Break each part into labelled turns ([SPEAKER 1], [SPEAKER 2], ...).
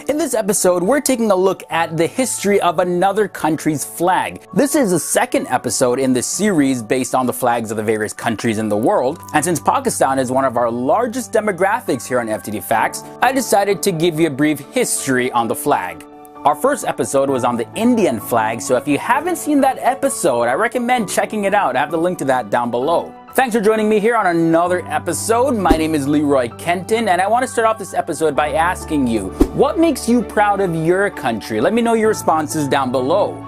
[SPEAKER 1] In this episode, we're taking a look at the history of another country's flag. This is the second episode in this series based on the flags of the various countries in the world, and since Pakistan is one of our largest demographics here on FTD Facts, I decided to give you a brief history on the flag. Our first episode was on the Indian flag, so if you haven't seen that episode, I recommend checking it out. I have the link to that down below. Thanks for joining me here on another episode. My name is Leroy Kenton, and I want to start off this episode by asking you, what makes you proud of your country? Let me know your responses down below.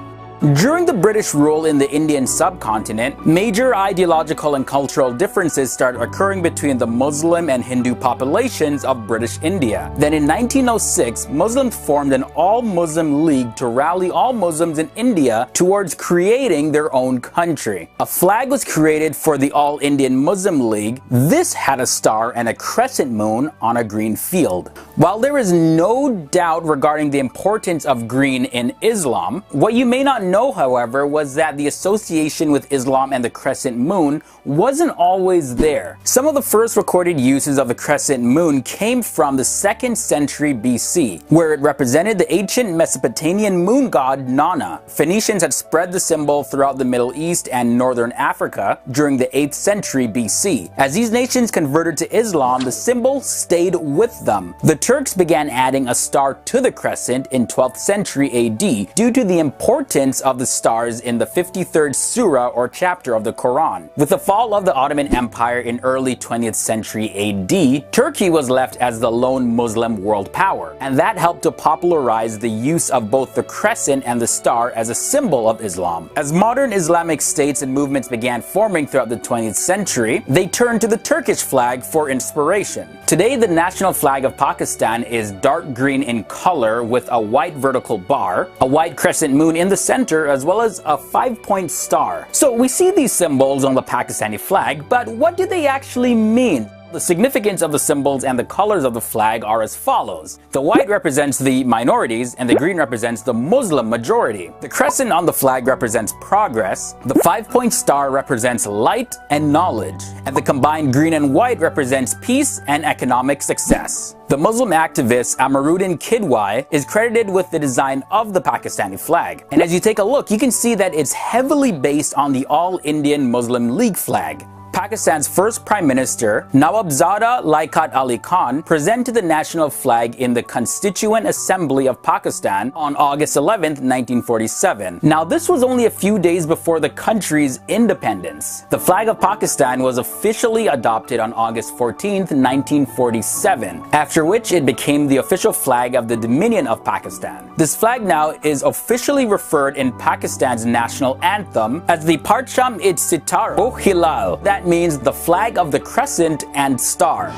[SPEAKER 1] During the British rule in the Indian subcontinent, major ideological and cultural differences started occurring between the Muslim and Hindu populations of British India. Then in 1906, Muslims formed an all-Muslim league to rally all Muslims in India towards creating their own country. A flag was created for the All-Indian Muslim League. This had a star and a crescent moon on a green field. While there is no doubt regarding the importance of green in Islam, what you may not know, however, was that the association with Islam and the crescent moon wasn't always there. Some of the first recorded uses of the crescent moon came from the 2nd century BC, where it represented the ancient Mesopotamian moon god Nana. Phoenicians had spread the symbol throughout the Middle East and northern Africa during the 8th century BC. As these nations converted to Islam, the symbol stayed with them. The Turks began adding a star to the crescent in 12th century AD due to the importance of the stars in the 53rd surah or chapter of the Quran. With the fall of the Ottoman Empire in early 20th century AD, Turkey was left as the lone Muslim world power, and that helped to popularize the use of both the crescent and the star as a symbol of Islam. As modern Islamic states and movements began forming throughout the 20th century, they turned to the Turkish flag for inspiration. Today, the national flag of Pakistan is dark green in color with a white vertical bar, a white crescent moon in the center, as well as a 5-point star. So we see these symbols on the Pakistani flag, but what do they actually mean? The significance of the symbols and the colors of the flag are as follows. The white represents the minorities and the green represents the Muslim majority. The crescent on the flag represents progress. The 5-point star represents light and knowledge. And the combined green and white represents peace and economic success. The Muslim activist Amaruddin Kidwai is credited with the design of the Pakistani flag. And as you take a look, you can see that it's heavily based on the All-Indian Muslim League flag. Pakistan's first Prime Minister, Nawabzada Liaquat Ali Khan, presented the national flag in the Constituent Assembly of Pakistan on August 11, 1947. Now, this was only a few days before the country's independence. The flag of Pakistan was officially adopted on August 14, 1947, after which it became the official flag of the Dominion of Pakistan. This flag now is officially referred in Pakistan's national anthem as the Parcham-i-Sitara-o-Hilal. That means the flag of the crescent and star.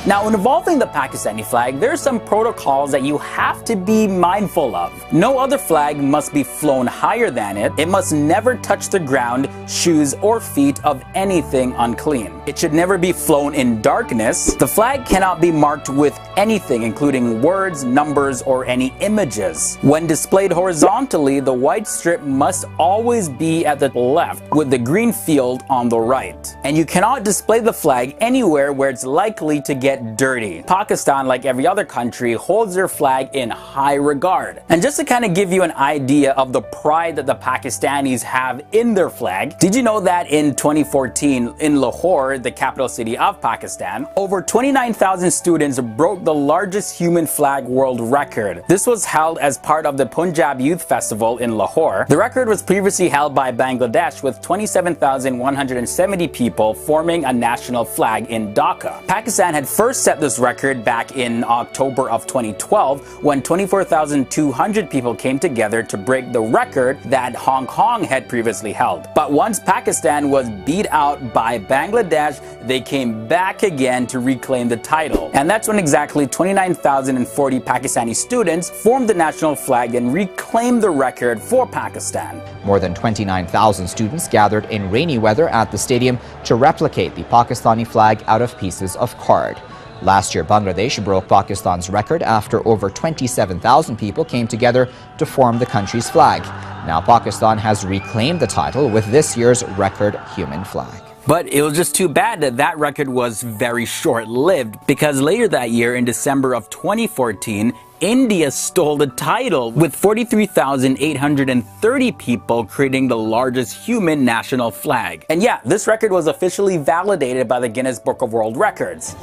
[SPEAKER 1] Now, in involving the Pakistani flag, there are some protocols that you have to be mindful of. No other flag must be flown higher than it. It must never touch the ground, shoes, or feet of anything unclean. It should never be flown in darkness. The flag cannot be marked with anything, including words, numbers, or any images. When displayed horizontally, the white strip must always be at the left, with the green field on the right. And you cannot display the flag anywhere where it's likely to get dirty. Pakistan, like every other country, holds their flag in high regard. And just to kind of give you an idea of the pride that the Pakistanis have in their flag, did you know that in 2014 in Lahore, the capital city of Pakistan, over 29,000 students broke the largest human flag world record. This was held as part of the Punjab Youth Festival in Lahore. The record was previously held by Bangladesh with 27,170 people forming a national flag in Dhaka. Pakistan had first set this record back in October of 2012 when 24,200 people came together to break the record that Hong Kong had previously held. But once Pakistan was beat out by Bangladesh, they came back again to reclaim the title. And that's when exactly 29,040 Pakistani students formed the national flag and reclaimed the record for Pakistan.
[SPEAKER 2] More than 29,000 students gathered in rainy weather at the stadium to replicate the Pakistani flag out of pieces of card. Last year, Bangladesh broke Pakistan's record after over 27,000 people came together to form the country's flag. Now Pakistan has reclaimed the title with this year's record human flag.
[SPEAKER 1] But it was just too bad that that record was very short-lived, because later that year, in December of 2014, India stole the title with 43,830 people creating the largest human national flag. And yeah, this record was officially validated by the Guinness Book of World Records.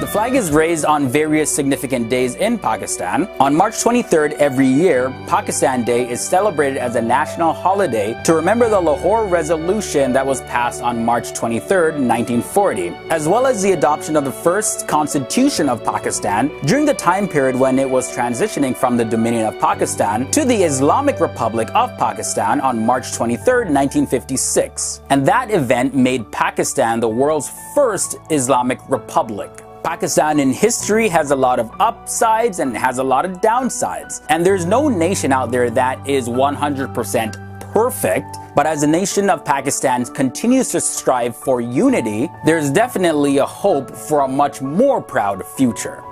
[SPEAKER 1] The flag is raised on various significant days in Pakistan. On March 23rd every year, Pakistan Day is celebrated as a national holiday to remember the Lahore Resolution that was passed on March 23rd, 1940, as well as the adoption of the first constitution of Pakistan during the time period when it was transitioning from the Dominion of Pakistan to the Islamic Republic of Pakistan on March 23rd, 1956. And that event made Pakistan the world's first Islamic republic. Pakistan in history has a lot of upsides and has a lot of downsides. And there's no nation out there that is 100% perfect. But as the nation of Pakistan continues to strive for unity, there's definitely a hope for a much more proud future.